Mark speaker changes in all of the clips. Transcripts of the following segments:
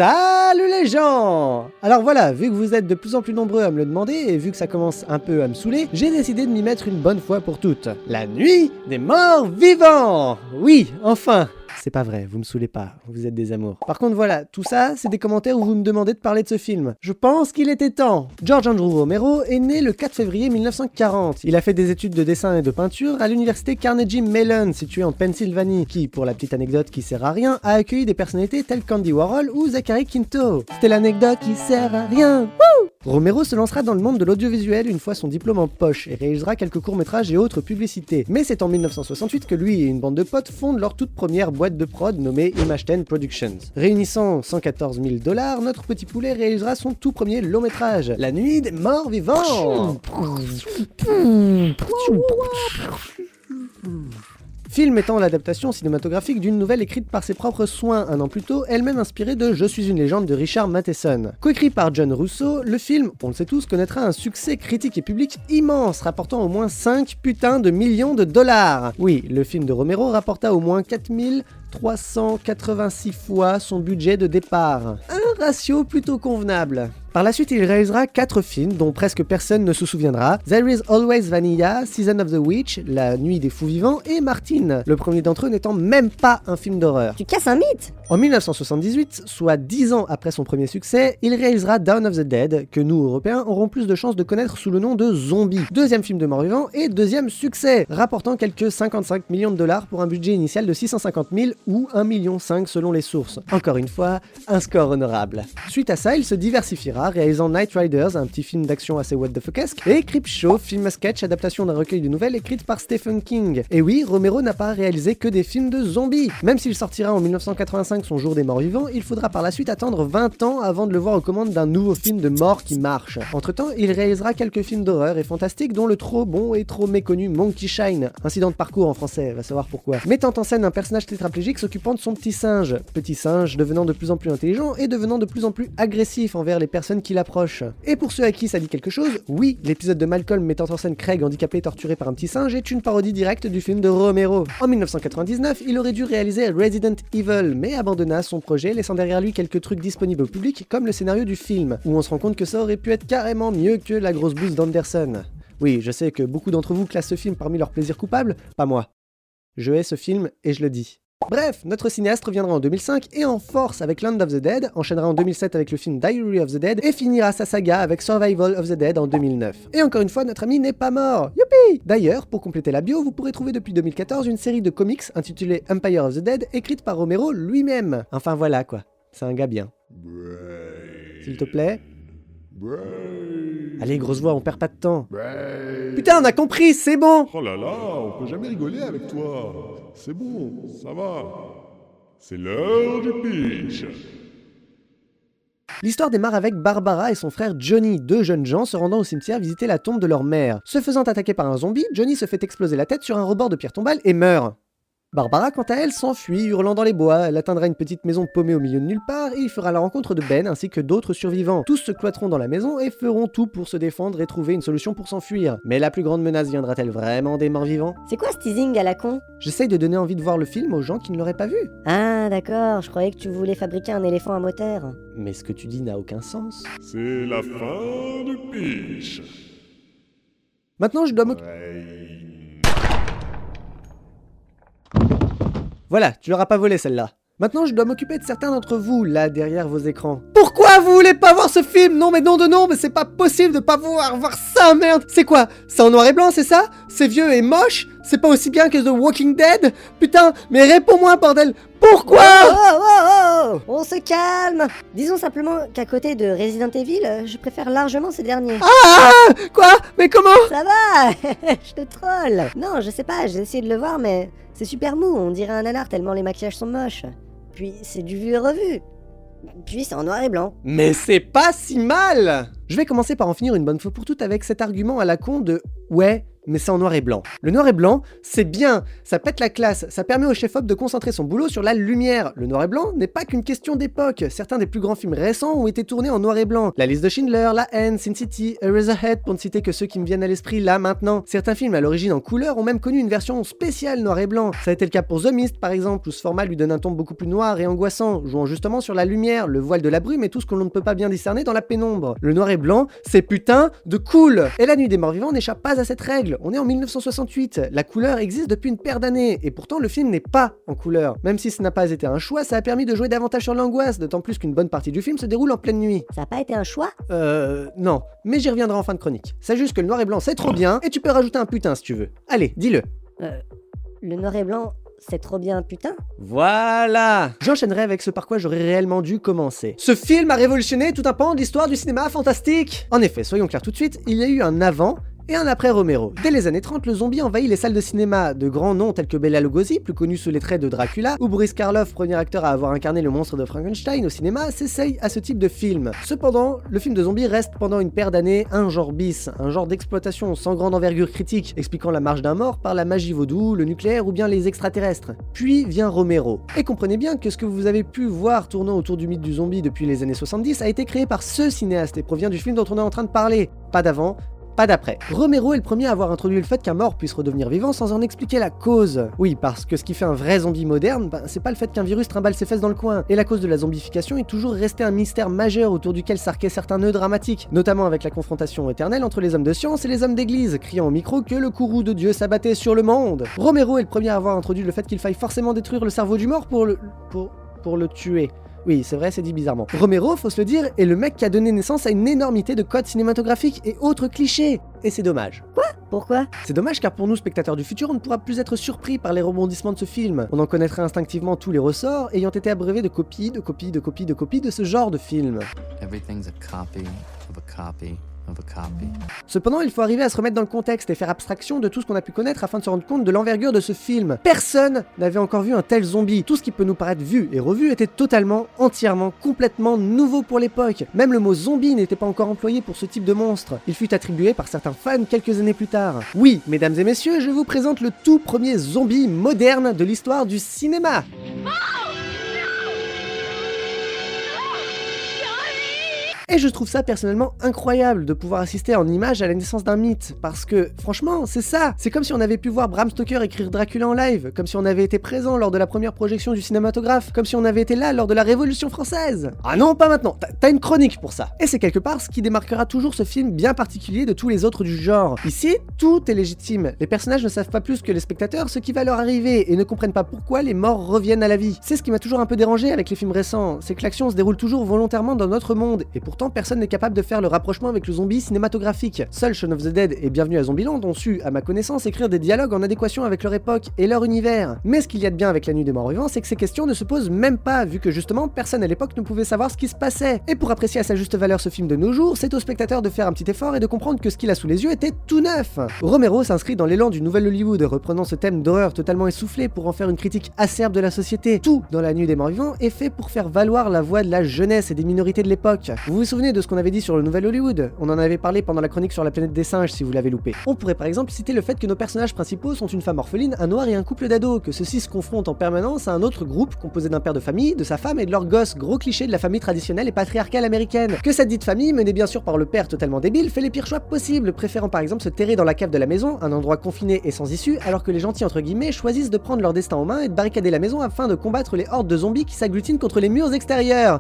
Speaker 1: Salut les gens! Alors voilà, vu que vous êtes de plus en plus nombreux à me le demander et vu que ça commence un peu à me saouler, j'ai décidé de m'y mettre une bonne fois pour toutes. La nuit des morts vivants! Oui, enfin! C'est pas vrai, vous me saoulez pas, vous êtes des amours. Par contre voilà, tout ça, c'est des commentaires où vous me demandez de parler de ce film. Je pense qu'il était temps. George Andrew Romero est né le 4 février 1940. Il a fait des études de dessin et de peinture à l'université Carnegie Mellon, située en Pennsylvanie, qui, pour la petite anecdote qui sert à rien, a accueilli des personnalités telles qu'Andy Warhol ou Zachary Quinto. C'était l'anecdote qui sert à rien. Wouh! Romero se lancera dans le monde de l'audiovisuel une fois son diplôme en poche et réalisera quelques courts-métrages et autres publicités. Mais c'est en 1968 que lui et une bande de potes fondent leur toute première boîte de prod nommée Image 10 Productions. Réunissant 114 000 $, notre petit poulet réalisera son tout premier long-métrage, La Nuit des Morts Vivants. Film étant l'adaptation cinématographique d'une nouvelle écrite par ses propres soins un an plus tôt, elle-même inspirée de Je suis une légende de Richard Matheson. Coécrit par John Russo, le film, on le sait tous, connaîtra un succès critique et public immense, rapportant au moins 5 putains de millions de $. Oui, le film de Romero rapporta au moins 4386 fois son budget de départ. Un ratio plutôt convenable. Par la suite, il réalisera 4 films dont presque personne ne se souviendra. There is Always Vanilla, Season of the Witch, La Nuit des Fous Vivants et Martin, le premier d'entre eux n'étant même pas un film d'horreur.
Speaker 2: Tu casses un mythe!
Speaker 1: En 1978, soit 10 ans après son premier succès, il réalisera Dawn of the Dead, que nous, Européens, aurons plus de chances de connaître sous le nom de Zombie. Deuxième film de mort-vivant et deuxième succès, rapportant quelques 55 millions de $ pour un budget initial de 650 000 ou 1,5 million selon les sources. Encore une fois, un score honorable. Suite à ça, il se diversifiera, réalisant Night Riders, un petit film d'action assez what the fuckesque, et Creepshow, film à sketch adaptation d'un recueil de nouvelles écrites par Stephen King. Et oui, Romero n'a pas réalisé que des films de zombies. Même s'il sortira en 1985 son Jour des Morts Vivants, il faudra par la suite attendre 20 ans avant de le voir aux commandes d'un nouveau film de mort qui marche. Entre temps, il réalisera quelques films d'horreur et fantastiques dont le trop bon et trop méconnu Monkey Shine, incident de parcours en français, va savoir pourquoi, mettant en scène un personnage tétraplégique s'occupant de son petit singe devenant de plus en plus intelligent et devenant de plus en plus agressif envers les personnes qui l'approchent. Et pour ceux à qui ça dit quelque chose, oui, l'épisode de Malcolm mettant en scène Craig handicapé et torturé par un petit singe est une parodie directe du film de Romero. En 1999, il aurait dû réaliser Resident Evil, mais abandonna son projet, laissant derrière lui quelques trucs disponibles au public, comme le scénario du film, où on se rend compte que ça aurait pu être carrément mieux que la grosse bouse d'Anderson. Oui, je sais que beaucoup d'entre vous classent ce film parmi leurs plaisirs coupables, pas moi. Je hais ce film et je le dis. Bref, notre cinéaste reviendra en 2005 et en force avec Land of the Dead, enchaînera en 2007 avec le film Diary of the Dead et finira sa saga avec Survival of the Dead en 2009. Et encore une fois, notre ami n'est pas mort. Youpi! D'ailleurs, pour compléter la bio, vous pourrez trouver depuis 2014 une série de comics intitulée Empire of the Dead, écrite par Romero lui-même. Enfin voilà quoi, c'est un gars bien. S'il te plaît. Allez, grosse voix, on perd pas de temps. Putain, on a compris, c'est bon!
Speaker 3: Oh là là, on peut jamais rigoler avec toi. C'est bon, ça va. C'est l'heure du pitch.
Speaker 1: L'histoire démarre avec Barbara et son frère Johnny, deux jeunes gens se rendant au cimetière visiter la tombe de leur mère. Se faisant attaquer par un zombie, Johnny se fait exploser la tête sur un rebord de pierre tombale et meurt. Barbara, quant à elle, s'enfuit, hurlant dans les bois. Elle atteindra une petite maison paumée au milieu de nulle part et il fera la rencontre de Ben ainsi que d'autres survivants. Tous se cloîtreront dans la maison et feront tout pour se défendre et trouver une solution pour s'enfuir. Mais la plus grande menace viendra-t-elle vraiment des morts vivants?
Speaker 2: C'est quoi ce teasing à la con?
Speaker 1: J'essaye de donner envie de voir le film aux gens qui ne l'auraient pas vu.
Speaker 2: Ah d'accord, je croyais que tu voulais fabriquer un éléphant à moteur.
Speaker 1: Mais ce que tu dis n'a aucun sens.
Speaker 3: C'est la fin du pitch.
Speaker 1: Maintenant, je dois m'occuper... Voilà, tu l'auras pas volé celle-là. Maintenant, je dois m'occuper de certains d'entre vous, là, derrière vos écrans. Pourquoi vous voulez pas voir ce film? Non, mais non de non, mais c'est pas possible de pas voir ça, merde. C'est quoi? C'est en noir et blanc, c'est ça? C'est vieux et moche? C'est pas aussi bien que The Walking Dead? Putain, mais réponds-moi, bordel. Pourquoi?
Speaker 2: Oh, on se calme. Disons simplement qu'à côté de Resident Evil, je préfère largement ces derniers.
Speaker 1: Ah! Quoi? Mais comment?
Speaker 2: Ça va. Je te troll. Non, je sais pas, j'ai essayé de le voir, mais c'est super mou, on dirait un nanar tellement les maquillages sont moches. Puis c'est du vu et revu. Puis c'est en noir et blanc.
Speaker 1: Mais c'est pas si mal! Je vais commencer par en finir une bonne fois pour toutes avec cet argument à la con de « Ouais, mais c'est en noir et blanc. Le noir et blanc, c'est bien, ça pète la classe, ça permet au chef-op de concentrer son boulot sur la lumière. Le noir et blanc n'est pas qu'une question d'époque. Certains des plus grands films récents ont été tournés en noir et blanc. La liste de Schindler, La Haine, Sin City, Eraserhead, pour ne citer que ceux qui me viennent à l'esprit là maintenant. Certains films à l'origine en couleur ont même connu une version spéciale noir et blanc. Ça a été le cas pour The Mist par exemple, où ce format lui donne un ton beaucoup plus noir et angoissant, jouant justement sur la lumière, le voile de la brume et tout ce que l'on ne peut pas bien discerner dans la pénombre. Le noir et blanc, c'est putain de cool. Et La Nuit des Morts Vivants n'échappe pas à cette règle. On est en 1968, la couleur existe depuis une paire d'années, et pourtant le film n'est pas en couleur. Même si ce n'a pas été un choix, ça a permis de jouer davantage sur l'angoisse, d'autant plus qu'une bonne partie du film se déroule en pleine nuit.
Speaker 2: Ça a pas été un choix?
Speaker 1: Non, mais j'y reviendrai en fin de chronique. C'est juste que le noir et blanc c'est trop bien, et tu peux rajouter un putain si tu veux. Allez, dis-le.
Speaker 2: Le noir et blanc, c'est trop bien, putain?
Speaker 1: Voilà. J'enchaînerai avec ce par quoi j'aurais réellement dû commencer. Ce film a révolutionné tout un pan de l'histoire du cinéma fantastique. En effet, soyons clairs tout de suite, il y a eu un avant et un après Romero. Dès les années 30, le zombie envahit les salles de cinéma. De grands noms tels que Bela Lugosi, plus connu sous les traits de Dracula, ou Boris Karloff, premier acteur à avoir incarné le monstre de Frankenstein au cinéma, s'essayent à ce type de film. Cependant, le film de zombie reste pendant une paire d'années un genre bis, un genre d'exploitation sans grande envergure critique, expliquant la marche d'un mort par la magie vaudou, le nucléaire ou bien les extraterrestres. Puis vient Romero. Et comprenez bien que ce que vous avez pu voir tournant autour du mythe du zombie depuis les années 70 a été créé par ce cinéaste et provient du film dont on est en train de parler. Pas d'avant, pas d'après. Romero est le premier à avoir introduit le fait qu'un mort puisse redevenir vivant sans en expliquer la cause. Oui, parce que ce qui fait un vrai zombie moderne, c'est pas le fait qu'un virus trimballe ses fesses dans le coin. Et la cause de la zombification est toujours restée un mystère majeur autour duquel s'arquaient certains nœuds dramatiques, notamment avec la confrontation éternelle entre les hommes de science et les hommes d'église, criant au micro que le courroux de Dieu s'abattait sur le monde. Romero est le premier à avoir introduit le fait qu'il faille forcément détruire le cerveau du mort pour le tuer. Oui, c'est vrai, c'est dit bizarrement. Romero, faut se le dire, est le mec qui a donné naissance à une énormité de codes cinématographiques et autres clichés. Et c'est dommage.
Speaker 2: Quoi? Pourquoi?
Speaker 1: C'est dommage car pour nous, spectateurs du futur, on ne pourra plus être surpris par les rebondissements de ce film. On en connaîtra instinctivement tous les ressorts, ayant été abreuvés de copies de ce genre de film.
Speaker 4: Everything's a copy of a copy of a copy.
Speaker 1: Cependant, il faut arriver à se remettre dans le contexte et faire abstraction de tout ce qu'on a pu connaître afin de se rendre compte de l'envergure de ce film. Personne n'avait encore vu un tel zombie. Tout ce qui peut nous paraître vu et revu était totalement, entièrement, complètement nouveau pour l'époque. Même le mot zombie n'était pas encore employé pour ce type de monstre. Il fut attribué par certains fans quelques années plus tard. Oui, mesdames et messieurs, je vous présente le tout premier zombie moderne de l'histoire du cinéma. Et je trouve ça personnellement incroyable de pouvoir assister en images à la naissance d'un mythe, parce que franchement, c'est ça. C'est comme si on avait pu voir Bram Stoker écrire Dracula en live, comme si on avait été présent lors de la première projection du cinématographe, comme si on avait été là lors de la Révolution française. Ah non, pas maintenant, t'as une chronique pour ça. Et c'est quelque part ce qui démarquera toujours ce film bien particulier de tous les autres du genre. Ici, tout est légitime. Les personnages ne savent pas plus que les spectateurs ce qui va leur arriver, et ne comprennent pas pourquoi les morts reviennent à la vie. C'est ce qui m'a toujours un peu dérangé avec les films récents, c'est que l'action se déroule toujours volontairement dans notre monde, et pourtant personne n'est capable de faire le rapprochement avec le zombie cinématographique. Seul Shaun of the Dead et Bienvenue à Zombieland ont su, à ma connaissance, écrire des dialogues en adéquation avec leur époque et leur univers. Mais ce qu'il y a de bien avec La Nuit des Morts Vivants, c'est que ces questions ne se posent même pas, vu que justement personne à l'époque ne pouvait savoir ce qui se passait. Et pour apprécier à sa juste valeur ce film de nos jours, c'est au spectateur de faire un petit effort et de comprendre que ce qu'il a sous les yeux était tout neuf. Romero s'inscrit dans l'élan du nouvel Hollywood, reprenant ce thème d'horreur totalement essoufflé pour en faire une critique acerbe de la société. Tout dans La Nuit des Morts Vivants est fait pour faire valoir la voix de la jeunesse et des minorités de l'époque. Vous vous souvenez de ce qu'on avait dit sur le nouvel Hollywood? On en avait parlé pendant la chronique sur la planète des singes si vous l'avez loupé. On pourrait par exemple citer le fait que nos personnages principaux sont une femme orpheline, un noir et un couple d'ados, que ceux-ci se confrontent en permanence à un autre groupe composé d'un père de famille, de sa femme et de leur gosse, gros cliché de la famille traditionnelle et patriarcale américaine. Que cette dite famille, menée bien sûr par le père totalement débile, fait les pires choix possibles, préférant par exemple se terrer dans la cave de la maison, un endroit confiné et sans issue, alors que les gentils entre guillemets choisissent de prendre leur destin en main et de barricader la maison afin de combattre les hordes de zombies qui s'agglutinent contre les murs extérieurs.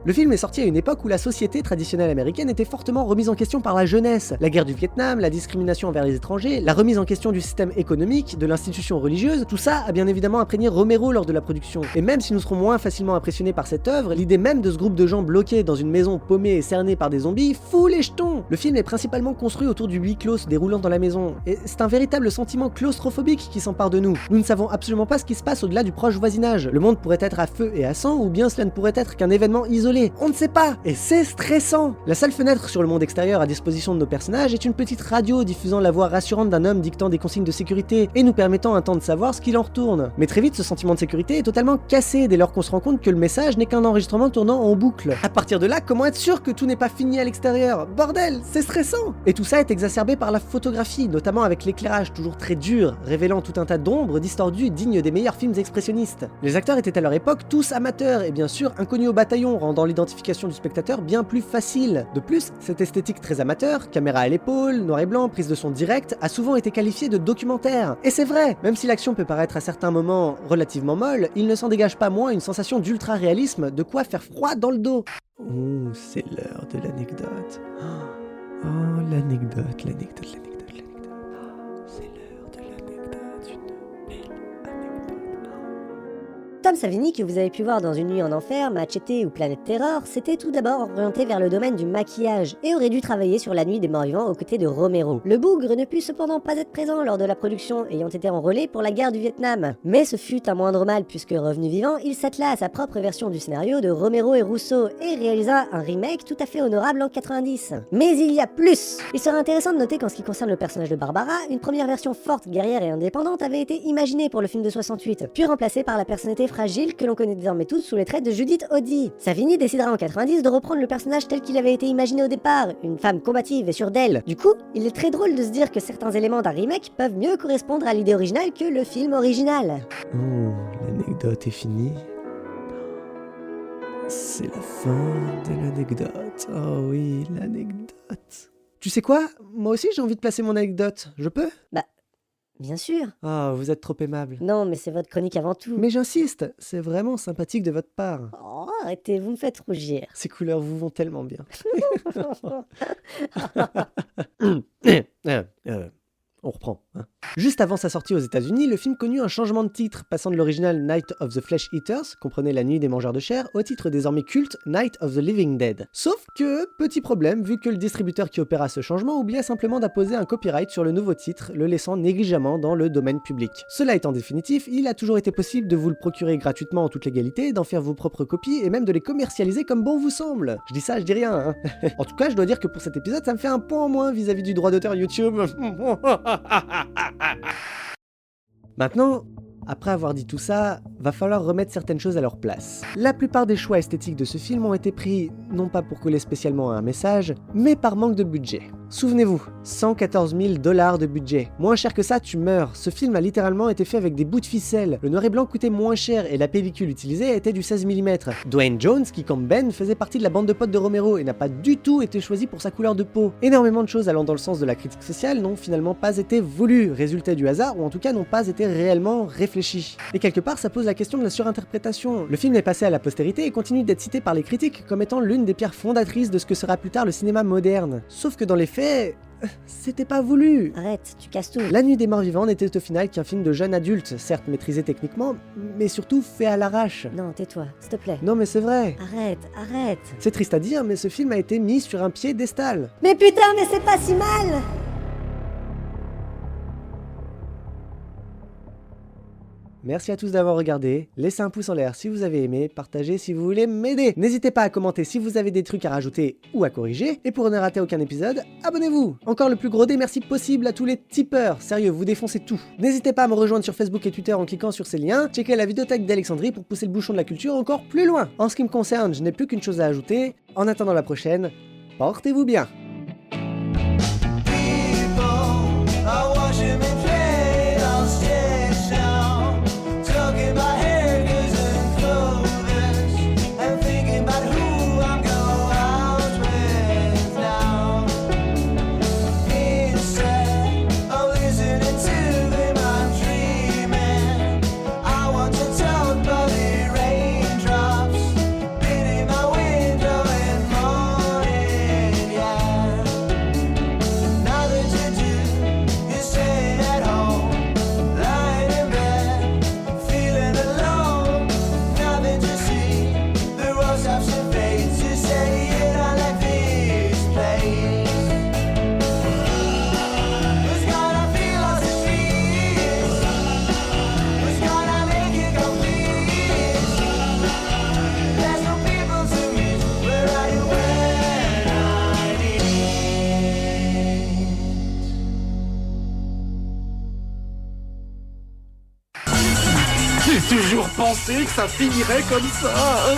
Speaker 1: Le film est sorti à une époque où la société traditionnelle américaine était fortement remise en question par la jeunesse. La guerre du Vietnam, la discrimination envers les étrangers, la remise en question du système économique, de l'institution religieuse, tout ça a bien évidemment imprégné Romero lors de la production. Et même si nous serons moins facilement impressionnés par cette œuvre, l'idée même de ce groupe de gens bloqués dans une maison paumée et cernée par des zombies fout les jetons. Le film est principalement construit autour du huis clos se déroulant dans la maison, et c'est un véritable sentiment claustrophobique qui s'empare de nous. Nous ne savons absolument pas ce qui se passe au-delà du proche voisinage. Le monde pourrait être à feu et à sang, ou bien cela ne pourrait être qu'un événement isolé. isolé? On ne sait pas, et c'est stressant. La seule fenêtre sur le monde extérieur à disposition de nos personnages est une petite radio diffusant la voix rassurante d'un homme dictant des consignes de sécurité et nous permettant un temps de savoir ce qu'il en retourne. Mais très vite, ce sentiment de sécurité est totalement cassé dès lors qu'on se rend compte que le message n'est qu'un enregistrement tournant en boucle. À partir de là, comment être sûr que tout n'est pas fini à l'extérieur? Bordel, c'est stressant! Et tout ça est exacerbé par la photographie, notamment avec l'éclairage toujours très dur, révélant tout un tas d'ombres distordues dignes des meilleurs films expressionnistes. Les acteurs étaient à leur époque tous amateurs et bien sûr inconnus au bataillon, rendant l'identification du spectateur bien plus facile. De plus, cette esthétique très amateur, caméra à l'épaule, noir et blanc, prise de son direct, a souvent été qualifiée de documentaire. Et c'est vrai, même si l'action peut paraître à certains moments relativement molle, il ne s'en dégage pas moins une sensation d'ultra-réalisme, de quoi faire froid dans le dos. Oh, c'est l'heure de l'anecdote. Oh, l'anecdote, l'anecdote, l'anecdote, l'anecdote. Oh, c'est l'heure de l'anecdote, une belle anecdote.
Speaker 2: Tom Savini, que vous avez pu voir dans Une nuit en enfer, Machete ou Planète Terror, s'était tout d'abord orienté vers le domaine du maquillage et aurait dû travailler sur La nuit des morts vivants aux côtés de Romero. Le bougre ne put cependant pas être présent lors de la production, ayant été enrôlé pour la guerre du Vietnam. Mais ce fut un moindre mal puisque revenu vivant, il s'attela à sa propre version du scénario de Romero et Russo et réalisa un remake tout à fait honorable en 90. Mais il y a plus! Il serait intéressant de noter qu'en ce qui concerne le personnage de Barbara, une première version forte, guerrière et indépendante avait été imaginée pour le film de 68, puis remplacée par la personnalité fragile que l'on connaît désormais tous sous les traits de Judith Oddy. Savini décidera en 90 de reprendre le personnage tel qu'il avait été imaginé au départ, une femme combative et sûre d'elle. Du coup, il est très drôle de se dire que certains éléments d'un remake peuvent mieux correspondre à l'idée originale que le film original.
Speaker 1: Oh, l'anecdote est finie. C'est la fin de l'anecdote. Oh oui, l'anecdote. Tu sais quoi? Moi aussi j'ai envie de placer mon anecdote. Je peux?
Speaker 2: Bah, bien sûr.
Speaker 1: Ah, vous êtes trop aimable.
Speaker 2: Non, mais c'est votre chronique avant tout.
Speaker 1: Mais j'insiste, c'est vraiment sympathique de votre part.
Speaker 2: Oh, arrêtez, vous me faites rougir.
Speaker 1: Ces couleurs vous vont tellement bien. On reprend. Hein. Juste avant sa sortie aux États-Unis, le film connut un changement de titre, passant de l'original Night of the Flesh Eaters, comprenait La nuit des mangeurs de chair, au titre désormais culte Night of the Living Dead. Sauf que, petit problème, vu que le distributeur qui opéra ce changement oublia simplement d'apposer un copyright sur le nouveau titre, le laissant négligemment dans le domaine public. Cela étant définitif, il a toujours été possible de vous le procurer gratuitement en toute légalité, d'en faire vos propres copies et même de les commercialiser comme bon vous semble. Je dis ça, je dis rien. Hein. En tout cas, je dois dire que pour cet épisode, ça me fait un point en moins vis-à-vis du droit d'auteur YouTube. Maintenant, après avoir dit tout ça, va falloir remettre certaines choses à leur place. La plupart des choix esthétiques de ce film ont été pris, non pas pour coller spécialement à un message, mais par manque de budget. Souvenez-vous, 114 000 $ de budget. Moins cher que ça, tu meurs. Ce film a littéralement été fait avec des bouts de ficelle. Le noir et blanc coûtait moins cher et la pellicule utilisée était du 16 mm. Dwayne Jones, qui comme Ben, faisait partie de la bande de potes de Romero et n'a pas du tout été choisi pour sa couleur de peau. Énormément de choses allant dans le sens de la critique sociale n'ont finalement pas été voulues, résultat du hasard ou en tout cas n'ont pas été réellement réfléchies. Et quelque part, ça pose la question de la surinterprétation. Le film est passé à la postérité et continue d'être cité par les critiques comme étant l'une des pierres fondatrices de ce que sera plus tard le cinéma moderne. Sauf que dans les faits, c'était pas voulu.
Speaker 2: Arrête, tu casses tout.
Speaker 1: La nuit des morts vivants n'était au final qu'un film de jeunes adultes, certes maîtrisé techniquement, mais surtout fait à l'arrache.
Speaker 2: Non, tais-toi, s'il te plaît.
Speaker 1: Non mais c'est vrai.
Speaker 2: Arrête, arrête.
Speaker 1: C'est triste à dire, mais ce film a été mis sur un piédestal.
Speaker 2: Mais putain, mais c'est pas si mal.
Speaker 1: Merci à tous d'avoir regardé, laissez un pouce en l'air si vous avez aimé, partagez si vous voulez m'aider. N'hésitez pas à commenter si vous avez des trucs à rajouter ou à corriger, et pour ne rater aucun épisode, abonnez-vous. Encore le plus gros des merci possible à tous les tipeurs, sérieux, vous défoncez tout. N'hésitez pas à me rejoindre sur Facebook et Twitter en cliquant sur ces liens, checkez la vidéothèque d'Alexandrie pour pousser le bouchon de la culture encore plus loin. En ce qui me concerne, je n'ai plus qu'une chose à ajouter, en attendant la prochaine, portez-vous bien.
Speaker 5: pensé que ça finirait comme ça, hein?